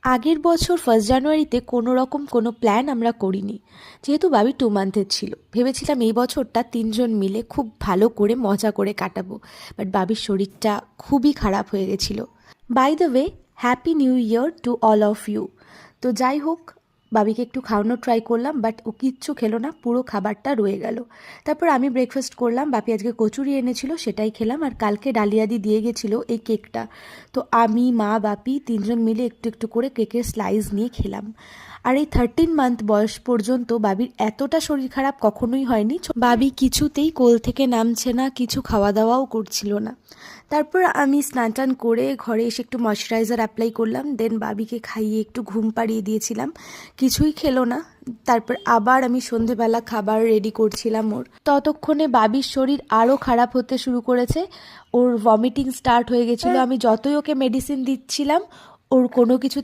আগের বছর 1 জানুয়ারিতে কোনো রকম কোনো প্ল্যান আমরা করিনি, যেহেতু বাবি 2 মান্থের ছিল। ভেবেছিলাম এই বছরটা 3জন মিলে খুব ভালো করে মজা করে কাটাবো, বাট বাবির শরীরটা খুবই খারাপ হয়ে গেছিলো। By the way, happy new year to all of you. তো যাই হোক, বাবিকে একটু খাওয়ানোর ট্রাই করলাম, বাট ও কিচ্ছু খেলো না, পুরো খাবারটা রয়ে গেল। তারপর আমি ব্রেকফাস্ট করলাম, বাপি আজকে কচুরি এনেছিল সেটাই খেলাম, আর কালকে ডালিয়াদি দিয়ে গেছিলো এই কেকটা। তো আমি, মা, বাপি 3জন মিলে একটু একটু করে কেকের স্লাইস নিয়ে খেলাম। আর এই 13 মান্থ বয়স পর্যন্ত বাবির এতটা শরীর খারাপ কখনোই হয়নি। বাবি কিছুতেই কোল থেকে নামছে না, কিছু খাওয়া দাওয়াও করছিল না। তারপর আমি স্নান টান করে ঘরে এসে একটু ময়শ্চারাইজার অ্যাপ্লাই করলাম, দেন বাবিকে খাইয়ে একটু ঘুম পাড়িয়ে দিয়েছিলাম। কিছুই খেলো না। তারপর আবার আমি সন্ধেবেলা খাবার রেডি করছিলাম ওর। ততক্ষণে বাবির শরীর আরও খারাপ হতে শুরু করেছে, ওর ভমিটিং স্টার্ট হয়ে গেছিলো। আমি যতই ওকে মেডিসিন দিচ্ছিলাম, ওর কোনো কিছু